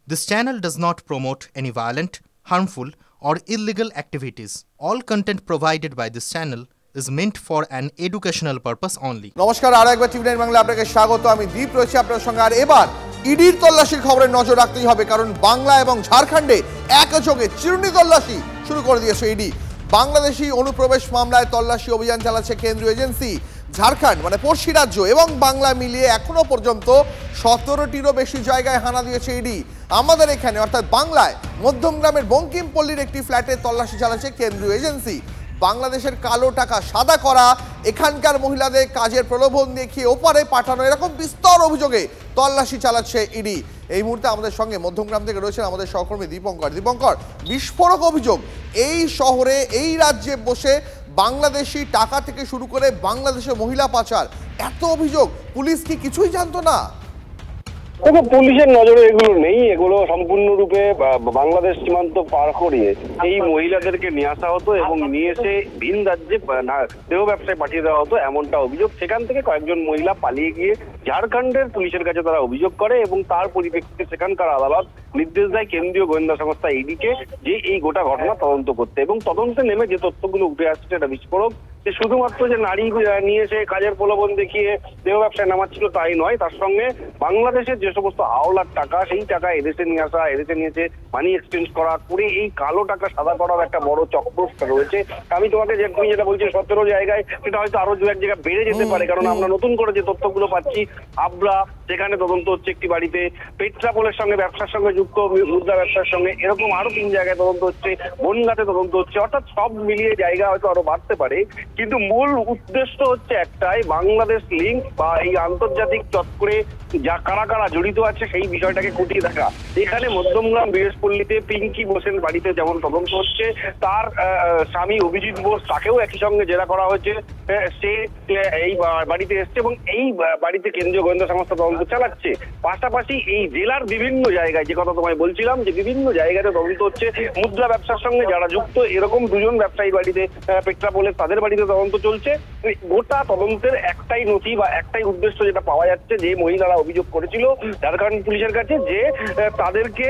This channel does not promote any violent, harmful, or illegal activities. All content provided by this channel is meant for an educational purpose only. নমস্কার, আর একবার টিভি9 বাংলা আপনাকে স্বাগত। আমি দীপ রয়েছে আপনার সঙ্গে। আর এবার ইডির তল্লাশির খবরে নজর রাখতেই হবে, কারণ বাংলা এবং ঝাড়খণ্ডে একযোগে চিরুনি তল্লাশি শুরু করে দিয়েছে ইডি। বাংলাদেশি অনুপ্রবেশ মামলায় তল্লাশি অভিযান চালাচ্ছে কেন্দ্রীয় এজেন্সি। ঝাড়খণ্ড মানে পড়শি রাজ্য এবং বাংলা মিলিয়ে এখনো পর্যন্ত 17টিরও বেশি জায়গায় হানা দিয়েছে ইডি। আমাদের এখানে অর্থাৎ বাংলায় মধ্যমগ্রামের বঙ্কিমপল্লির একটি ফ্ল্যাটে তল্লাশি চালাচ্ছে কেন্দ্রীয় এজেন্সি। বাংলাদেশের কালো টাকা সাদা করা, এখানকার মহিলাদের কাজের প্রলোভন দেখিয়ে ওপারে পাঠানো, এরকম বিস্তর অভিযোগে তল্লাশি চালাচ্ছে ইডি। এই মুহূর্তে আমাদের সঙ্গে মধ্যমগ্রাম থেকে রয়েছেন আমাদের সহকর্মী দীপঙ্কর। দীপঙ্কর, বিস্ফোরক অভিযোগ, এই শহরে এই রাজ্যে বসে বাংলাদেশি টাকা থেকে শুরু করে বাংলাদেশের মহিলা পাচার, এত অভিযোগ, পুলিশ কি কিছুই জানতো না? দেখো, পুলিশের নজরে এগুলো নেই। এগুলো সম্পূর্ণরূপে বাংলাদেশ সীমান্ত পার করিয়ে এই মহিলাদেরকে নিয়ে আসা হতো এবং নিয়ে এসে ভিন রাজ্যে দেহ ব্যবসায় পাঠিয়ে দেওয়া হতো, এমনটা অভিযোগ। সেখান থেকে কয়েকজন মহিলা পালিয়ে গিয়ে ঝাড়খণ্ডের পুলিশের কাছে তারা অভিযোগ করে এবং তার পরিপ্রেক্ষিতে সেখানকার আদালত নির্দেশ দেয় কেন্দ্রীয় গোয়েন্দা সংস্থা ইডিকে যে এই গোটা ঘটনা তদন্ত করতে। এবং তদন্তে নেমে যে তথ্যগুলো উঠে আসছে সেটা বিস্ফোরক। যে শুধুমাত্র যে নারী নিয়ে এসে কাজের প্রলোভন দেখিয়ে দেহ ব্যবসায় নামাচ্ছিল তাই নয়, তার সঙ্গে বাংলাদেশের যে সমস্ত হাওলার টাকা, সেই টাকা এদেশে নিয়ে আসা, এদেশে নিয়েছে মানি এক্সচেঞ্জ করা করে এই কালো টাকা সাদা করার একটা বড় চক্র রয়েছে। আমি তোমাকে তুমি যেটা বলছি 17 জায়গায়, সেটা হয়তো আরো দু এক জায়গায় বেড়ে যেতে পারে, কারণ আমরা নতুন করে যে তথ্যগুলো পাচ্ছি, আবরা সেখানে তদন্ত হচ্ছে একটি বাড়িতে, পেট্রাপোলের সঙ্গে ব্যবসার সঙ্গে যুক্ত, মুদ্রা ব্যবসার সঙ্গে এরকম আরো 3 জায়গায় তদন্ত হচ্ছে, বনগাঁতে তদন্ত হচ্ছে। অর্থাৎ সব মিলিয়ে জায়গা হয়তো আরো বাড়তে পারে, কিন্তু মূল উদ্দেশ্য হচ্ছে একটাই, বাংলাদেশ লিঙ্ক বা এই আন্তর্জাতিক চক্রে যা কারা কারা জড়িত আছে সেই বিষয়টাকে খুঁটিয়ে দেখা। এখানে মধ্যমগ্রাম বীরেশপল্লীতে পিঙ্কি বোসের বাড়িতে যেমন তদন্ত হচ্ছে, তার স্বামী অভিজিৎ বোস, তাকেও একই সঙ্গে জেরা করা হয়েছে। সে এই বাড়িতে এসছে এবং এই বাড়িতে কেন্দ্রীয় গোয়েন্দা সংস্থা তদন্ত চালাচ্ছে। পাশাপাশি এই জেলার বিভিন্ন জায়গায়, যে কথা তোমায় বলছিলাম, যে বিভিন্ন জায়গাতে তদন্ত হচ্ছে মুদ্রা ব্যবসার সঙ্গে যারা যুক্ত, এরকম 2 জন ব্যবসায়ীর বাড়িতে, পেট্রাপোলের তাদের বাড়িতে তদন্ত চলছে। গোটা তদন্তের একটাই নথি বা একটাই উদ্দেশ্য যেটা পাওয়া যাচ্ছে, যে মহিলারা অভিযোগ করেছিল ঝাড়খণ্ড পুলিশের কাছে যে তাদেরকে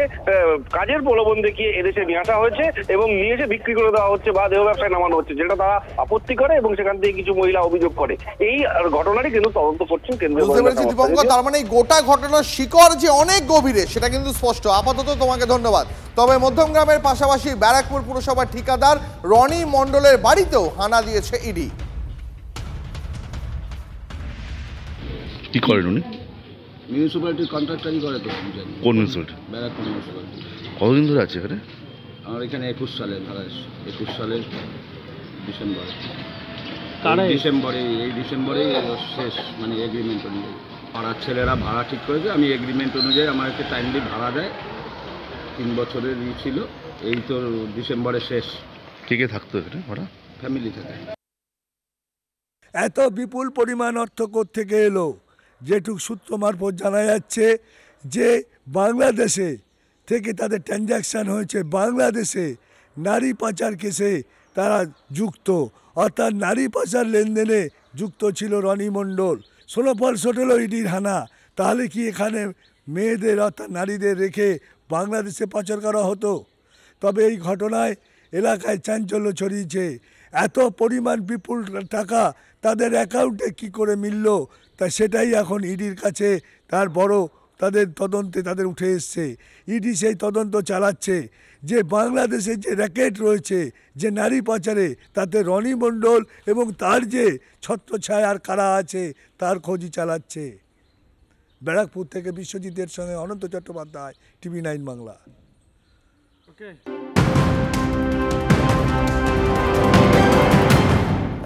কাজের প্রলোভন দেখিয়ে এদেশে নিয়ে আসা হয়েছে এবং নিয়ে এসে বিক্রি করে দেওয়া হচ্ছে বা দেহ ব্যবসায় নামানো হচ্ছে, যেটা তারা আপত্তি করে এবং সেখান থেকে কিছু মহিলা অভিযোগ করে। এই ঘটনারই কিন্তু তদন্ত করছেন কেন্দ্রীয় গোয়েন্দা সংস্থা। তার মানে এই গোটা ঘটনার শিকড় যে অনেক গভীরে, সেটা কিন্তু স্পষ্ট। আপাতত তোমাকে ধন্যবাদ। তবে মধ্যমগ্রামের পাশাপাশি ব্যারাকপুর পুরসভার ঠিকাদার রনি মণ্ডলের বাড়িতেও হানা দিয়েছে ইডি। কি করেন উনি? মিউনিসিপ্যালিটির কন্ট্রাক্টারই করে তো। কোন মিউনিসিপ্যালিটি? ব্যারাকপুর মিউনিসিপ্যালিটি। কতদিন ধরে আছে এখানে? আমার এখানে 21 সালে ভাড়া, 21 সালের ডিসেম্বর। এই ডিসেম্বরেই শেষ, মানে এগ্রিমেন্ট অনুযায়ী। পাড়ার ছেলেরা ভাড়া ঠিক করেছে, আমি এগ্রিমেন্ট অনুযায়ী আমাকে টাইমলি ভাড়া দেয়। 3 বছরের ছিল, এই তো ডিসেম্বরে শেষ। কে কে থাকতো এখানে ভাড়া? ফ্যামিলি থাকে। এত বিপুল পরিমাণ অর্থ কোত্থেকে এলো? যেটুক সূত্র মারফত জানা যাচ্ছে যে বাংলাদেশে থেকে তাদের ট্রানজ্যাকশান হয়েছে, বাংলাদেশে নারী পাচার কেসে তারা যুক্ত, অর্থাৎ নারী পাচার লেনদেনে যুক্ত ছিল রনি মণ্ডল। 16 ইডির হানা। তাহলে কি এখানে মেয়েদের অর্থাৎ নারীদের রেখে বাংলাদেশে পাচার করা হতো? তবে এই ঘটনায় এলাকায় চাঞ্চল্য ছড়িয়েছে। এত পরিমাণ বিপুল টাকা তাদের অ্যাকাউন্টে কি করে মিলল, তা সেটাই এখন ইডির কাছে তার বড় তাদের তদন্তে তাদের উঠে এসছে। ইডি সেই তদন্ত চালাচ্ছে যে বাংলাদেশের যে র্যাকেট রয়েছে যে নারী পাচারে, তাতে রনি মণ্ডল এবং তার যে ছত্রছায়া আর কারা আছে তার খোঁজই চালাচ্ছে। ব্যারাকপুর থেকে বিশ্বজিতের সঙ্গে অনন্ত চট্টোপাধ্যায়, টিভি9 বাংলা।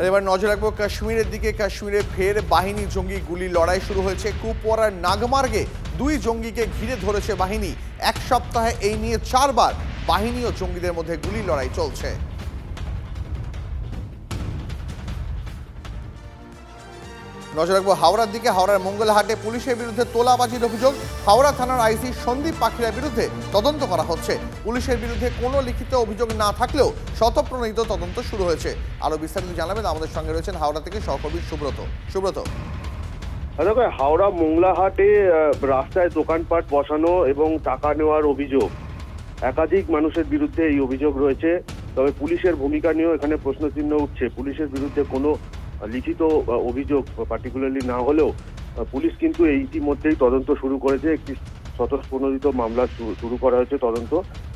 এবার নজর রাখবো কাশ্মীরের দিকে। কাশ্মীরে ফের বাহিনী জঙ্গি গুলি লড়াই শুরু হয়েছে। কুপওয়ারার নাগমার্গে 2 জঙ্গিকে ঘিরে ধরেছে বাহিনী। 1 সপ্তাহে এই নিয়ে 4 বার বাহিনী ও জঙ্গিদের মধ্যে গুলি লড়াই চলছে। নজর রাখবো হাওড়ার দিকে। হাওড়ার মঙ্গলহাটে পুলিশের বিরুদ্ধে তোলাবাজির অভিযোগ। হাওড়া থানার আইসি সন্দীপ পাখিরার বিরুদ্ধে তদন্ত করা হচ্ছে। পুলিশের বিরুদ্ধে কোনো লিখিত অভিযোগ না থাকলেও স্বতঃপ্রণোদিত তদন্ত শুরু হয়েছে। আরো বিস্তারিত জানাবেন আমাদের সঙ্গে রয়েছেন হাওড়া থেকে সহকর্মী সুব্রত। দেখো, হাওড়া মোংলাহাটে রাস্তায় দোকানপাট বসানো এবং টাকা নেওয়ার অভিযোগ, একাধিক মানুষের বিরুদ্ধে এই অভিযোগ রয়েছে। তবে পুলিশের ভূমিকা নিয়েও এখানে প্রশ্নচিহ্ন উঠছে। পুলিশের বিরুদ্ধে কোনো লিখিত অভিযোগ পার্টিকুলারলি না হলেও পুলিশ কিন্তু ইতিমধ্যেই তদন্ত শুরু করেছে। একটি স্বতঃপ্রণোদিত মামলা শুরু করা হয়েছে তদন্ত।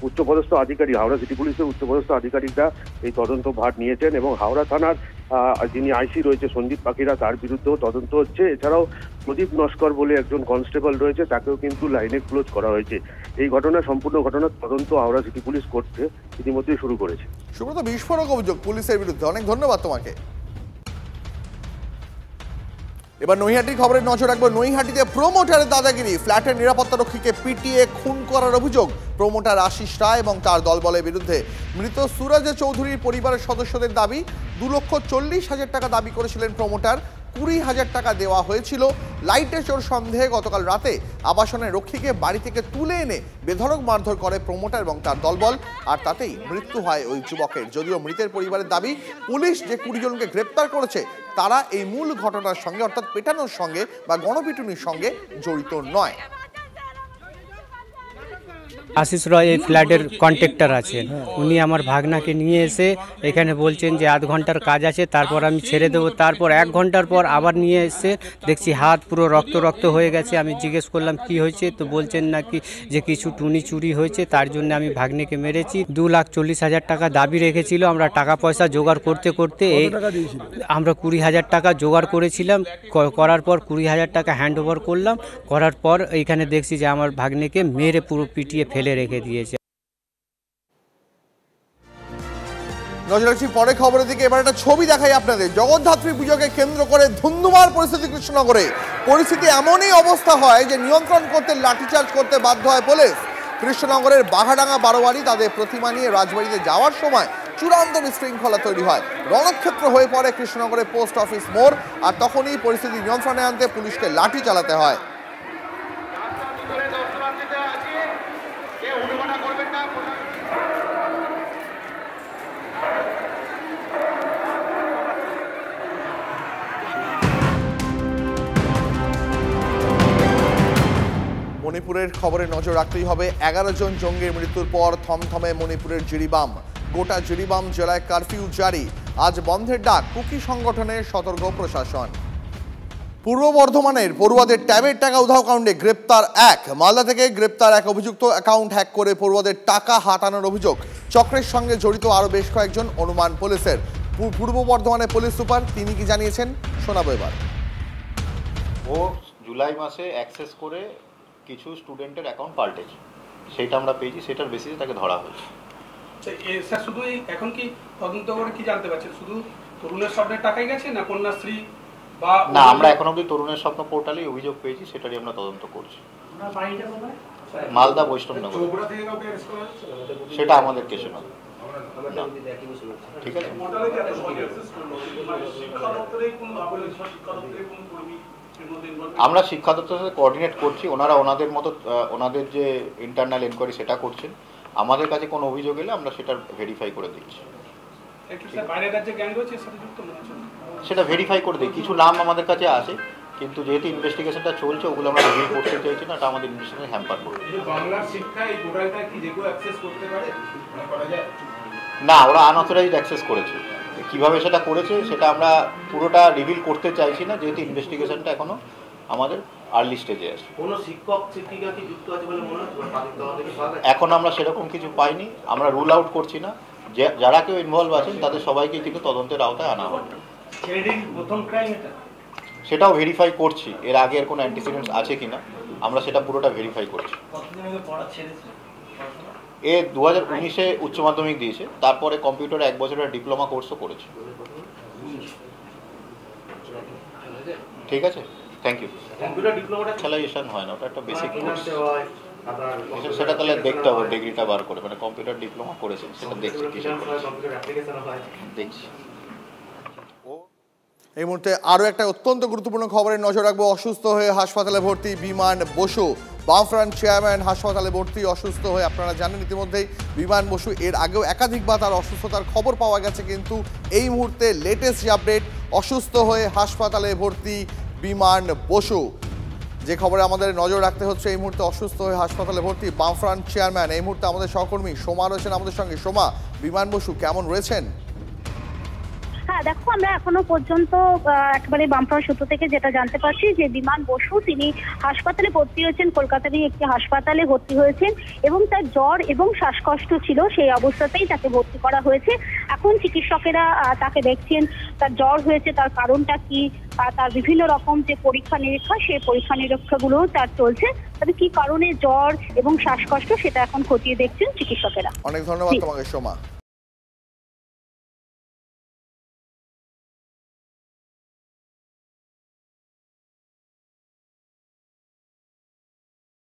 উচ্চপদস্থ আধিকারিক, হাওড়া সিটি পুলিশের উচ্চপদস্থ আধিকারিকরা এই তদন্ত ভার নিয়েছেন এবং হাওড়া থানার যিনি আইসি রয়েছে সন্দীপ পাখিরা, তার বিরুদ্ধেও তদন্ত হচ্ছে। এছাড়াও প্রদীপ নস্কর বলে একজন কনস্টেবল রয়েছে, তাকেও কিন্তু লাইনে ক্লোজ করা হয়েছে। এই সম্পূর্ণ ঘটনার তদন্ত হাওড়া সিটি পুলিশ করতে ইতিমধ্যেই শুরু করেছে। সুব্রত, বিস্ফোরক অভিযোগ পুলিশের বিরুদ্ধে, অনেক ধন্যবাদ তোমাকে। এবার নৈহাটির খবরে নজর রাখবো। নৈহাটিতে প্রমোটারের দাদাগিরি, ফ্ল্যাটের নিরাপত্তারক্ষীকে পিটিয়ে খুন করার অভিযোগ প্রমোটার আশিস রায় এবং তার দলবলের বিরুদ্ধে। মৃত সুরজ চৌধুরীর পরিবারের সদস্যদের দাবি 2,40,000 টাকা দাবি করেছিলেন প্রমোটার, 20,000 টাকা দেওয়া হয়েছিল। লাইটে চোর সন্দেহে গতকাল রাতে আবাসনের রক্ষীকে বাড়ি থেকে তুলে এনে বেধড়ক মারধর করে প্রমোটার এবং তার দলবল, আর তাতেই মৃত্যু হয় ওই যুবকের। যদিও মৃতের পরিবারের দাবি পুলিশ যে 20 জনকে গ্রেপ্তার করেছে তারা এই মূল ঘটনার সঙ্গে অর্থাৎ পেটানোর সঙ্গে বা গণপিটুনির সঙ্গে জড়িত নয়। আশিস রয় এই ফ্ল্যাটের কন্ট্রাক্টর আছেন, উনি আমার ভাগনাকে নিয়ে এসে এখানে বলছেন যে আধ ঘন্টার কাজ আছে, তারপর আমি ছেড়ে দেবো। তারপর 1 ঘন্টার পর আবার নিয়ে এসে দেখছি হাত পুরো রক্ত হয়ে গেছে। আমি জিজ্ঞেস করলাম কি হয়েছে, তো বলছেন নাকি যে কিছু টুনি চুরি হয়েছে, তার জন্য আমি ভাগ্নেকে মেরেছি। 2,40,000 টাকা দাবি রেখেছিল। আমরা টাকা পয়সা জোগাড় করতে আমরা 20,000 টাকা জোগাড় করেছিলাম। করার পর 20,000 টাকা হ্যান্ড ওভার করলাম। করার পর এইখানে দেখছি যে আমার ভাগ্নেকে মেরে পুরো পিটিয়ে ফেলে রেখে দিয়েছে। নজর রাখছি পরে খবরের দিকে। এবার একটা ছবি দেখাই আপনাদের। জগদ্ধাত্রী পুজোকে কেন্দ্র করে ধুন্ধুমার পরিস্থিতি কৃষ্ণনগরে। পরিস্থিতি এমনই অবস্থা হয় যে নিয়ন্ত্রণ করতে লাঠিচার্জ করতে বাধ্য হয় পুলিশ। কৃষ্ণনগরের বাঘাডাঙ্গা বারোয়ারি তাদের প্রতিমা নিয়ে রাজবাড়িতে যাওয়ার সময় চূড়ান্ত বিশৃঙ্খলা তৈরি হয়। রণক্ষেত্র হয়ে পড়ে কৃষ্ণনগরের পোস্ট অফিস মোড়, আর তখনই পরিস্থিতি নিয়ন্ত্রণে আনতে পুলিশকে লাঠি চালাতে হয়। মণিপুরের খবরে নজর রাখতেই হবে। 11 জন জঙ্গির মৃত্যুর পর থমথমে মণিপুরের জিরিবাম। গোটা জিরিবাম জেলায় কারফিউ জারি। আজ বন্ধের ডাক কুকি সংগঠনের, সতর্ক প্রশাসন। পূর্ব বর্ধমানের পড়ুয়াদের ট্যাবের টাকা উধাও কাণ্ডে গ্রেপ্তার 1। মালদা থেকে গ্রেপ্তার 1 অভিযুক্ত। অ্যাকাউন্ট হ্যাক করে পড়ুয়াদের টাকা হাতানোর অভিযোগ। চক্রের সঙ্গে জড়িত আরও বেশ কয়েকজন অনুমান পুলিশের। পূর্ব বর্ধমানের পুলিশ সুপার তিনি কি জানিয়েছেন শোনাবো এবার। ও জুলাই মাসে অ্যাক্সেস করে কিছু স্টুডেন্টের অ্যাকাউন্ট পাল্টেছে, সেটা আমরা পেয়েছি, সেটার বেসিসে তাকে ধরা হয়েছে। স্যার শুধু এখন কি তদন্ত করে কি জানতে পারছেন শুধু তরুণের স্বপ্নের টাকাই গেছে না কন্যাশ্রী বা না? আমরা এখন অবধি তরুণের স্বপ্ন পোর্টালে অভিযোগ পেয়েছি, সেটারই আমরা তদন্ত করছি। মালদা বৈষ্ণবনগর। সেটা আমাদের কেসে নয়। ঠিক আছে, আমরা শিক্ষা দপ্তরের সাথে কোঅর্ডিনেট করছি। ওনারা ওনাদের মতো ওনাদের যে ইন্টারনাল এনকোয়ারি সেটা করছেন। আমাদের কাছে কোনো অভিযোগ এলে আমরা সেটা ভেরিফাই করে দিচ্ছি। সেটা ভেরিফাই করে দিই। কিছু নাম আমাদের কাছে আসে, কিন্তু যেহেতু ইনভেস্টিগেশনটা চলছে ওগুলো আমরা রিভিউ করতে চাইছি না, এটা আমাদের ইনভেস্টিগেশন হ্যাম্পার করবে। না, ওরা আনঅথরাইজড অ্যাক্সেস করেছে। কিভাবে সেটা করেছে সেটা আমরা পুরোটা রিভিল করতে চাইছি না, যেহেতু ইনভেস্টিগেশনটা এখনো আমাদের আর্লি স্টেজে আছে। কোনো শিক্ষক শিক্ষিকা কি যুক্ত আছে বলে মনে হচ্ছে? এখন আমরা সেরকম কিছু পাইনি, আমরা রুল আউট করছি না। যারা কেউ ইনভলভ আছেন তাদের সবাইকে কিন্তু তদন্তের আওতায় আনা হবে। সেটাও ভেরিফাই করছি, এর আগে এর কোনো অ্যান্টিসিডেন্টস আছে কিনা আমরা সেটা পুরোটা ভেরিফাই করছি। এ 2019-এ উচ্চ মাধ্যমিক দিয়েছে, তারপরে কম্পিউটারে 1 বছরের ডিপ্লোমা কোর্সও করেছে। ঠিক আছে, থ্যাংক ইউ। কম্পিউটার ডিপ্লোমাটা খেলাইজেশন হয় না, ওটা একটা বেসিক কোর্স। সেটা তাহলে দেখতে হবে ডিগ্রিটা বার করে, মানে কম্পিউটার ডিপ্লোমা করেছে সেটা দেখছি, দেখছি। এই মুহূর্তে আরও একটা অত্যন্ত গুরুত্বপূর্ণ খবরে নজর রাখবো। অসুস্থ হয়ে হাসপাতালে ভর্তি বিমান বসু। বামফ্রন্ট চেয়ারম্যান হাসপাতালে ভর্তি অসুস্থ হয়ে, আপনারা জানেন ইতিমধ্যেই বিমান বসু এর আগেও একাধিকবার তার অসুস্থতার খবর পাওয়া গেছে, কিন্তু এই মুহূর্তে লেটেস্ট আপডেট, অসুস্থ হয়ে হাসপাতালে ভর্তি বিমান বসু। যে খবরে আমাদের নজর রাখতে হচ্ছে, এই মুহূর্তে অসুস্থ হয়ে হাসপাতালে ভর্তি বামফ্রন্ট চেয়ারম্যান। এই মুহূর্তে আমাদের সহকর্মী সোমা রয়েছেন আমাদের সঙ্গে। সোমা, বিমান বসু কেমন রয়েছেন? হ্যাঁ দেখো, আমরা এখনো পর্যন্ত একেবারে বামফ্রন্ট সূত্র থেকে যেটা জানতে পারছি যে বিমান বসু তিনি হাসপাতালে ভর্তি হয়েছেন, কলকাতারই একটি হাসপাতালে ভর্তি হয়েছেন এবং তার জ্বর এবং শ্বাসকষ্ট ছিল, সেই অবস্থাতেই তাকে ভর্তি করা হয়েছে। এখন চিকিৎসকেরা তাকে দেখছেন, তার জ্বর হয়েছে তার কারণটা কি, তার বিভিন্ন রকম যে পরীক্ষা নিরীক্ষা, সেই পরীক্ষা নিরীক্ষাগুলো তার চলছে। তবে কি কারণে জ্বর এবং শ্বাসকষ্ট সেটা এখন খতিয়ে দেখছেন চিকিৎসকেরা। অনেক ধন্যবাদ তোমাকে সোমা।